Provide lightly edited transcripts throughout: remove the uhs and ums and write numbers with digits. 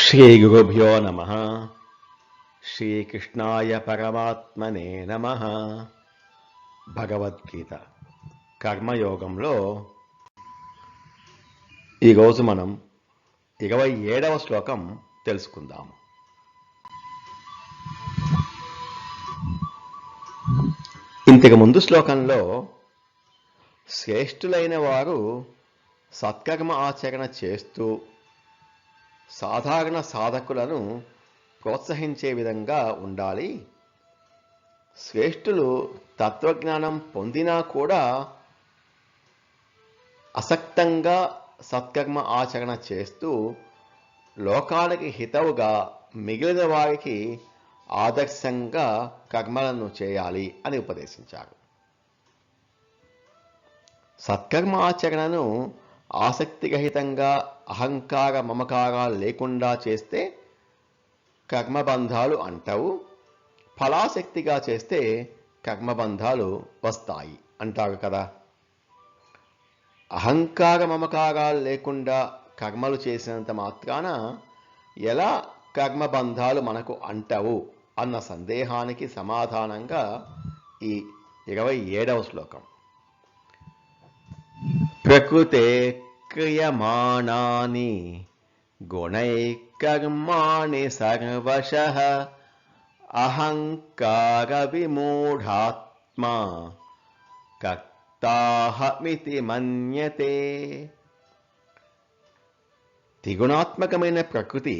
శ్రీగురుభ్యో నమః. శ్రీకృష్ణాయ పరమాత్మనే నమః. భగవద్గీత కర్మయోగంలో ఈరోజు మనం 27వ శ్లోకం తెలుసుకుందాము. ఇంతకు ముందు శ్లోకంలో శ్రేష్ఠులైన వారు సత్కర్మ ఆచరణ చేస్తూ సాధారణ సాధకులను ప్రోత్సహించే విధంగా ఉండాలి. శ్రేష్ఠులు తత్వజ్ఞానం పొందినా కూడా అసక్తంగా సత్కర్మ ఆచరణ చేస్తూ లోకానికి హితవుగా మిగిలిన వారికి ఆదర్శంగా కర్మలను చేయాలి అని ఉపదేశించారు. సత్కర్మ ఆచరణను ఆసక్తిరహితంగా అహంకార మమకారాలు లేకుండా చేస్తే కర్మబంధాలు అంటవు, ఫలాసక్తిగా చేస్తే కర్మబంధాలు వస్తాయి అంటారు కదా. అహంకార మమకారాలు లేకుండా కర్మలు చేసినంత మాత్రాన ఎలా కర్మబంధాలు మనకు అంటవు అన్న సందేహానికి సమాధానంగా ఈ 27వ శ్లోకం. ప్రకృతే క్రియమాణాని గుణైకర్మాణి సర్వశః అహంకార విమూఢాత్మా కర్తాహమితి మన్యతే. త్రిగుణాత్మకమైన ప్రకృతి,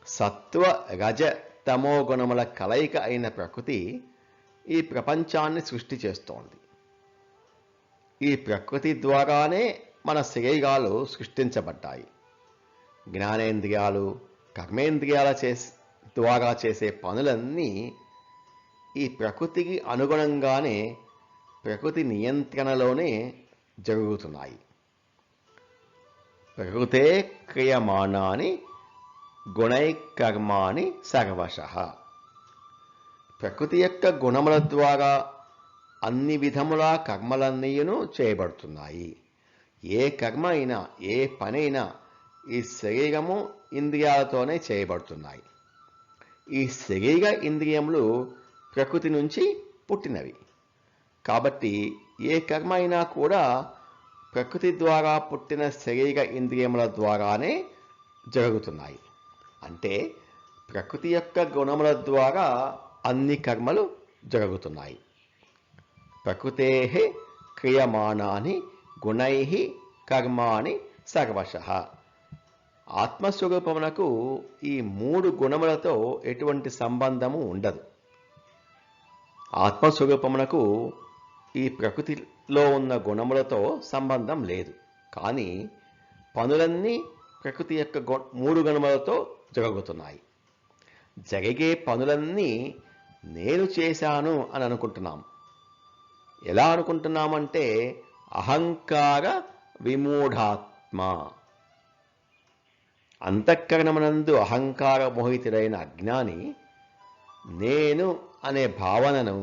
సత్వ రజ తమో గుణముల కలయిక అయిన ప్రకృతి ఈ ప్రపంచాన్ని సృష్టి చేస్తోంది. ఈ ప్రకృతి ద్వారానే మన శరీరాలు సృష్టించబడ్డాయి. జ్ఞానేంద్రియాలు, కర్మేంద్రియాల ద్వారా చేసే పనులన్నీ ఈ ప్రకృతికి అనుగుణంగానే ప్రకృతి నియంత్రణలోనే జరుగుతున్నాయి. ప్రకృతే క్రియమాణాని గుణైకర్మాణి సర్వశః. ప్రకృతి యొక్క గుణముల ద్వారా అన్ని విధముల కర్మలన్నీయును చేయబడుతున్నాయి. ఏ కర్మ అయినా, ఏ పనైనా ఈ శరీరము ఇంద్రియాలతోనే చేయబడుతున్నాయి. ఈ శరీర ఇంద్రియములు ప్రకృతి నుంచి పుట్టినవి కాబట్టి ఏ కర్మ అయినా కూడా ప్రకృతి ద్వారా పుట్టిన శరీర ఇంద్రియముల ద్వారానే జరుగుతున్నాయి. అంటే ప్రకృతి యొక్క గుణముల ద్వారా అన్ని కర్మలు జరుగుతున్నాయి. ప్రకృతే క్రియమాణాని గుణై కర్మాణి సర్వశః. ఆత్మస్వరూపమునకు ఈ 3 గుణములతో ఎటువంటి సంబంధము ఉండదు. ఆత్మస్వరూపమునకు ఈ ప్రకృతిలో ఉన్న గుణములతో సంబంధం లేదు. కానీ పనులన్నీ ప్రకృతి యొక్క 3 గుణములతో జరుగుతున్నాయి. జరిగే పనులన్నీ నేను చేశాను అని అనుకుంటున్నాం. ఎలా అనుకుంటున్నామంటే అహంకార విమూఢాత్మ. అంతఃకరణమునందు అహంకార మోహితుడైన అజ్ఞాని నేను అనే భావనను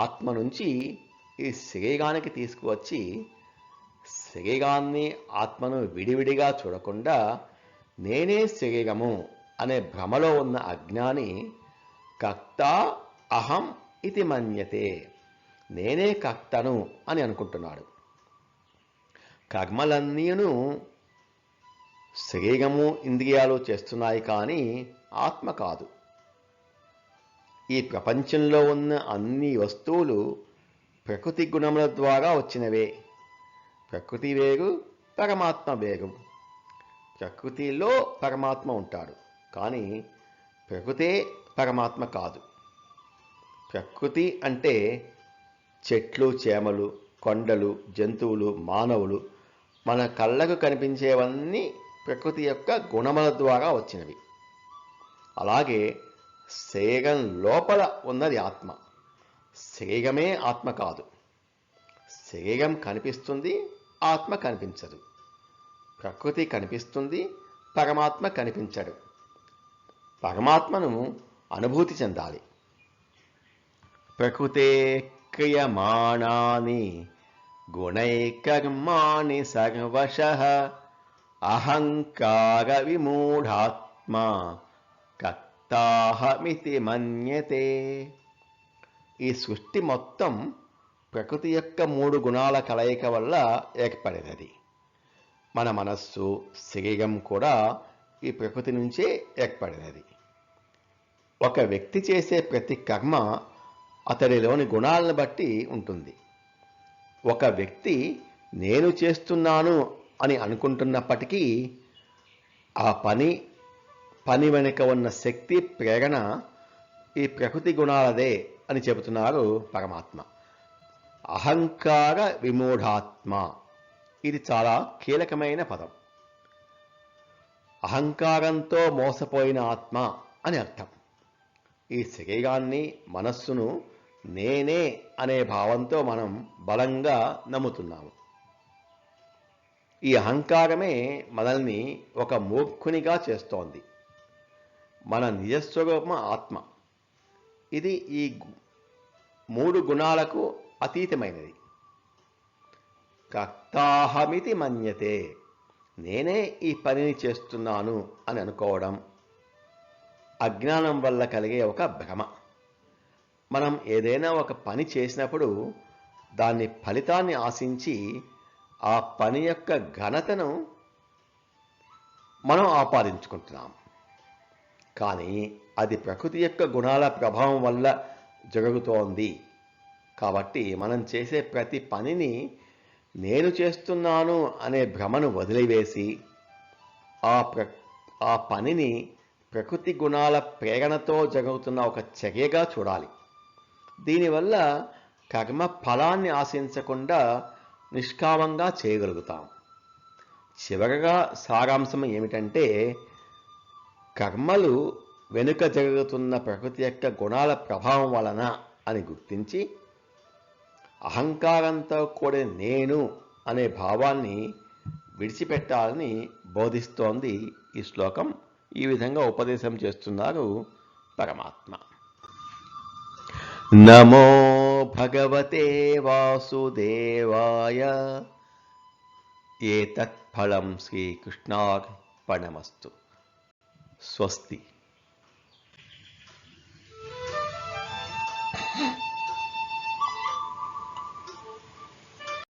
ఆత్మ నుంచి ఈ శరీరానికి తీసుకువచ్చి శరీరాన్ని ఆత్మను విడివిడిగా చూడకుండా నేనే శరీరము అనే భ్రమలో ఉన్న అజ్ఞాని కర్త అహం ఇది మన్యతే, నేనే కర్తను అని అనుకుంటున్నాడు. కర్మలన్నీను శరీరము ఇంద్రియాలు చేస్తున్నాయి కానీ ఆత్మ కాదు. ఈ ప్రపంచంలో ఉన్న అన్ని వస్తువులు ప్రకృతి గుణముల ద్వారా వచ్చినవే. ప్రకృతి వేరు, పరమాత్మ వేరు. ప్రకృతిలో పరమాత్మ ఉంటాడు కానీ ప్రకృతే పరమాత్మ కాదు. ప్రకృతి అంటే చెట్లు, చేమలు, కొండలు, జంతువులు, మానవులు, మన కళ్ళకు కనిపించేవన్నీ ప్రకృతి యొక్క గుణముల ద్వారా వచ్చినవి. అలాగే శరీరం లోపల ఉన్నది ఆత్మ. శరీరమే ఆత్మ కాదు. శరీరం కనిపిస్తుంది, ఆత్మ కనిపించదు. ప్రకృతి కనిపిస్తుంది, పరమాత్మ కనిపించడు. పరమాత్మను అనుభూతి చెందాలి. ప్రకృతే క్రియమాణాని గుణైకర్మాణి సర్వశః అహంకార విమూఢాత్మా కర్తాహమితి మన్యతే. ఈ సృష్టి మొత్తం ప్రకృతి యొక్క 3 గుణాల కలయిక వల్ల ఏర్పడినది. మన మనస్సు, శరీరం కూడా ఈ ప్రకృతి నుంచే ఏర్పడినది. ఒక వ్యక్తి చేసే ప్రతి కర్మ అతడిలోని గుణాలను బట్టి ఉంటుంది. ఒక వ్యక్తి నేను చేస్తున్నాను అని అనుకుంటున్నప్పటికీ ఆ పని వెనుక ఉన్న శక్తి, ప్రేరణ ఈ ప్రకృతి గుణాలదే అని చెబుతున్నారు పరమాత్మ. అహంకార విమూఢాత్మ, ఇది చాలా కీలకమైన పదం. అహంకారంతో మోసపోయిన ఆత్మ అని అర్థం. ఈ శరీరాన్ని, మనస్సును నేనే అనే భావంతో మనం బలంగా నమ్ముతున్నాము. ఈ అహంకారమే మనల్ని ఒక మూర్ఖునిగా చేస్తోంది. మన నిజస్వరూపం ఆత్మ. ఇది ఈ 3 గుణాలకు అతీతమైనది. కర్తాహమితి మన్యతే, నేనే ఈ పనిని చేస్తున్నాను అని అనుకోవడం అజ్ఞానం వల్ల కలిగే ఒక భ్రమ. మనం ఏదైనా ఒక పని చేసినప్పుడు దాని ఫలితాన్ని ఆశించి ఆ పని యొక్క ఘనతను మనం ఆపాదించుకుంటున్నాం. కానీ అది ప్రకృతి యొక్క గుణాల ప్రభావం వల్ల జరుగుతోంది. కాబట్టి మనం చేసే ప్రతి పనిని నేను చేస్తున్నాను అనే భ్రమను వదిలివేసి ఆ పనిని ప్రకృతి గుణాల ప్రేరణతో జరుగుతున్న ఒక చర్యగా చూడాలి. దీనివల్ల కర్మ ఫలాన్ని ఆశించకుండా నిష్కామంగా చేయగలుగుతాం. చివరగా సారాంశం ఏమిటంటే, కర్మలు వెనుక జరుగుతున్న ప్రకృతి యొక్క గుణాల ప్రభావం వలన అని గుర్తించి అహంకారంతో కూడిన నేను అనే భావాన్ని విడిచిపెట్టాలని బోధిస్తోంది ఈ శ్లోకం. ఈ విధంగా ఉపదేశం చేస్తున్నారు పరమాత్మ. నమో భగవతే వాసుదేవాయ. ఏతత్ ఫలం శ్రీకృష్ణార్పణమస్తు. స్వస్తి.